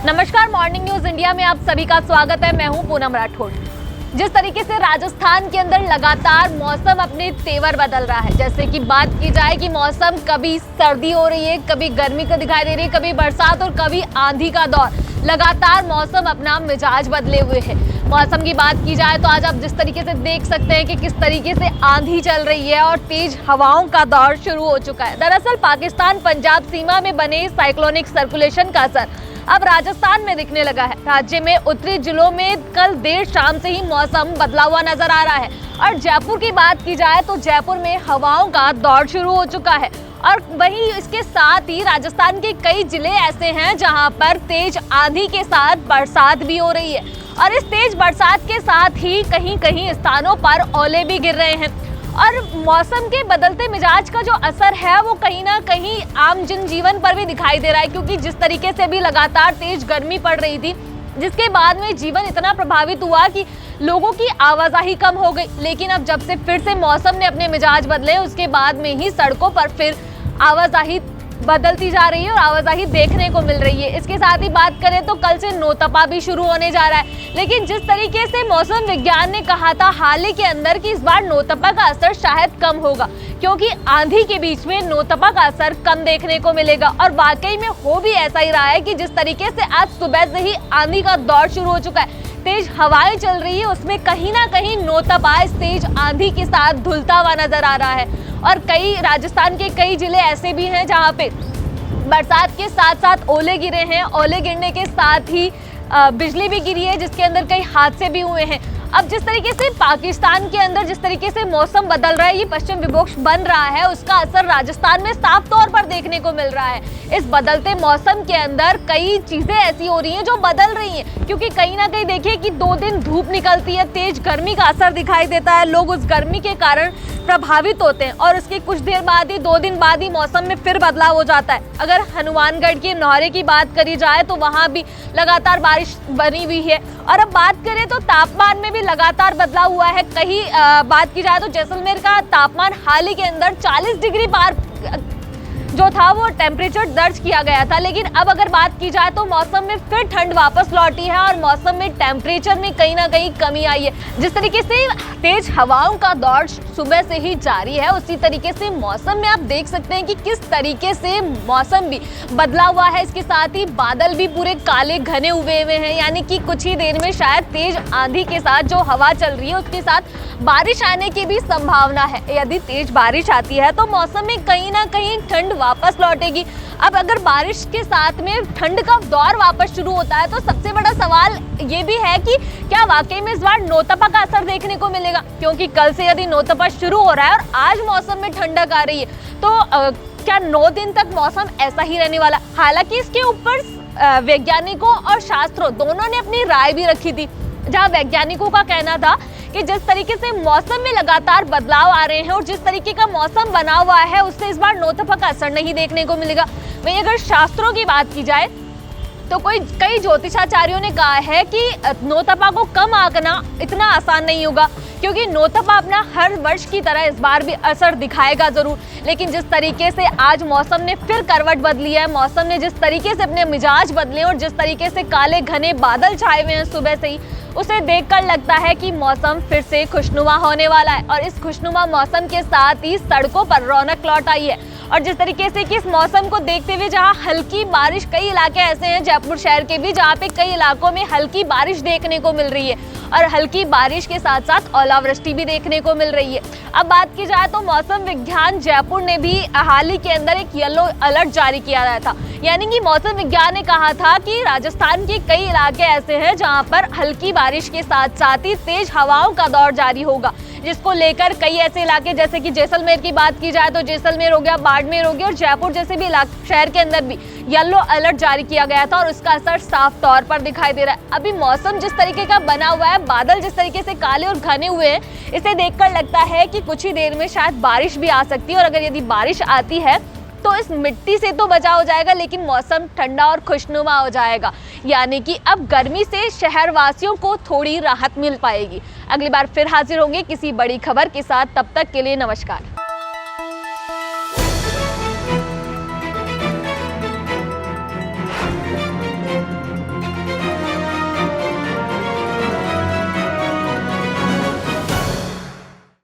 नमस्कार, morning news India में आप सभी का स्वागत है। मैं हूं पूनम राठौड़। जिस तरीके से राजस्थान के अंदर लगातार मौसम अपने तेवर बदल रहा है, जैसे कि बात की जाए कि मौसम कभी सर्दी हो रही है, कभी गर्मी को दिखाई दे रही है, कभी बरसात और कभी आंधी का दौर। लगातार मौसम अपना मिजाज बदले हुए है। मौसम की बात की जाए तो आज आप जिस तरीके से देख सकते हैं कि किस तरीके से आंधी चल रही है और तेज हवाओं का दौर शुरू हो चुका है। दरअसल पाकिस्तान पंजाब सीमा में बने साइक्लोनिक सर्कुलेशन का असर अब राजस्थान में दिखने लगा है। राज्य में उत्तरी जिलों में कल देर शाम से ही मौसम बदला हुआ नजर आ रहा है और जयपुर की बात की जाए तो जयपुर में हवाओं का दौर शुरू हो चुका है। और वहीं इसके साथ ही राजस्थान के कई जिले ऐसे हैं जहां पर तेज आंधी के साथ बरसात भी हो रही है और इस तेज बरसात के साथ ही कहीं कहीं स्थानों पर ओले भी गिर रहे हैं। और मौसम के बदलते मिजाज का जो असर है वो कहीं ना कहीं आम जनजीवन पर भी दिखाई दे रहा है, क्योंकि जिस तरीके से भी लगातार तेज गर्मी पड़ रही थी, जिसके बाद में जीवन इतना प्रभावित हुआ कि लोगों की आवाजाही कम हो गई। लेकिन अब जब से फिर से मौसम ने अपने मिजाज बदले, उसके बाद में ही सड़कों पर फिर आवाजाही बदलती जा रही है और आवाजाही देखने को मिल रही है। इसके साथ ही बात करें तो कल से नौतपा भी शुरू होने जा रहा है, लेकिन जिस तरीके से मौसम विज्ञान ने कहा था हाल ही के अंदर कि इस बार नौतपा का असर शायद कम होगा, क्योंकि आंधी के बीच में नौतपा का असर कम देखने को मिलेगा। और वाकई में हो भी ऐसा ही रहा है कि जिस तरीके से आज सुबह से ही आंधी का दौर शुरू हो चुका है, तेज हवाएं चल रही है, उसमें कहीं ना कहीं नौतपा इस तेज आंधी के साथ धुलता हुआ नजर आ रहा है। और कई राजस्थान के कई जिले ऐसे भी हैं जहां पे बरसात के साथ साथ ओले गिरे हैं। ओले गिरने के साथ ही बिजली भी गिरी है, जिसके अंदर कई हादसे भी हुए हैं। अब जिस तरीके से पाकिस्तान के अंदर जिस तरीके से मौसम बदल रहा है, ये पश्चिम विक्षोभ बन रहा है, उसका असर राजस्थान में साफ तौर पर देखने को मिल रहा है। इस बदलते मौसम के अंदर कई चीजें ऐसी हो रही हैं जो बदल रही हैं, क्योंकि कहीं ना कहीं देखिए कि 2 दिन धूप निकलती है, तेज गर्मी का असर दिखाई देता है, लोग उस गर्मी के कारण प्रभावित होते हैं और उसके कुछ देर बाद ही 2 दिन बाद ही मौसम में फिर बदलाव हो जाता है। अगर हनुमानगढ़ के नौरे की बात करी जाए तो वहां भी लगातार बारिश बनी हुई है। और अब बात करें तो तापमान में भी लगातार बदलाव हुआ है। कहीं बात की जाए तो जैसलमेर का तापमान हाल ही के अंदर 40 डिग्री पार जो था वो टेम्परेचर दर्ज किया गया था। लेकिन अब अगर बात की जाए तो मौसम में फिर ठंड वापस लौटी है और मौसम में टेम्परेचर में कहीं ना कहीं कमी आई है। जिस तरीके से तेज हवाओं का दौर सुबह से ही जारी है, उसी तरीके से मौसम में आप देख सकते हैं कि किस तरीके से मौसम भी बदला हुआ है। इसके साथ ही बादल भी पूरे काले घने हुए हैं, यानी कि कुछ ही देर में शायद तेज आंधी के साथ जो हवा चल रही है उसके साथ बारिश आने की भी संभावना है। यदि तेज बारिश आती है तो मौसम में कहीं ना कहीं ठंड वापस लौटेगी। अब अगर बारिश के साथ में ठंड का दौर वापस शुरू होता है तो सबसे बड़ा सवाल ये भी है कि क्या वाकई में इस बार नौतपा का असर देखने को मिलेगा, क्योंकि कल से यदि नौतपा शुरू हो रहा है और आज मौसम में ठंडक आ रही है तो क्या 9 दिन तक मौसम ऐसा ही रहने वाला। हालांकि इसके ऊपर वैज्ञानिकों और शास्त्रों दोनों ने अपनी राय भी रखी थी, जहां वैज्ञानिकों का कहना था कि जिस तरीके से मौसम में लगातार बदलाव आ रहे हैं और जिस तरीके का मौसम बना हुआ है उससे इस बार नौतपा का असर नहीं देखने को मिलेगा। वहीं अगर शास्त्रों की बात की जाए तो कई ज्योतिषाचार्यों ने कहा है कि नौतपा को कम आंकना इतना आसान नहीं होगा, क्योंकि नौतपा अपना हर वर्ष की तरह इस बार भी असर दिखाएगा जरूर। लेकिन जिस तरीके से आज मौसम ने फिर करवट बदली है, मौसम ने जिस तरीके से अपने मिजाज बदले और जिस तरीके से काले घने बादल छाए हुए हैं सुबह से ही, उसे देखकर लगता है कि मौसम फिर से खुशनुमा होने वाला है। और इस खुशनुमा मौसम के साथ ही सड़कों पर रौनक लौट आई है। और जिस तरीके से कि इस मौसम को देखते हुए जहां हल्की बारिश, कई इलाके ऐसे हैं जयपुर शहर के भी जहां पे कई इलाकों में हल्की बारिश देखने को मिल रही है और हल्की बारिश के साथ साथ ओलावृष्टि भी देखने को मिल रही है। अब बात की जाए तो मौसम विज्ञान जयपुर ने भी हाल ही के अंदर एक येलो अलर्ट जारी किया गया था, यानी कि मौसम विज्ञान ने कहा था कि राजस्थान के कई इलाके ऐसे हैं जहां पर हल्की बारिश के साथ साथ ही तेज हवाओं का दौर जारी होगा, जिसको लेकर कई ऐसे इलाके जैसे कि जैसलमेर की बात की जाए तो जैसलमेर हो गया, बाड़मेर हो गया और जयपुर जैसे भी शहर के अंदर भी येलो अलर्ट जारी किया गया था और उसका असर साफ तौर पर दिखाई दे रहा है। अभी मौसम जिस तरीके का बना हुआ है, बादल जिस तरीके से काले और घने हुए हैं, इसे देखकर लगता है कि कुछ ही देर में शायद बारिश भी आ सकती है। और अगर यदि बारिश आती है तो इस मिट्टी से तो बचाव हो जाएगा, लेकिन मौसम ठंडा और खुशनुमा हो जाएगा, यानी कि अब गर्मी से शहरवासियों को थोड़ी राहत मिल पाएगी। अगली बार फिर हाजिर होंगे किसी बड़ी खबर के साथ, तब तक के लिए नमस्कार।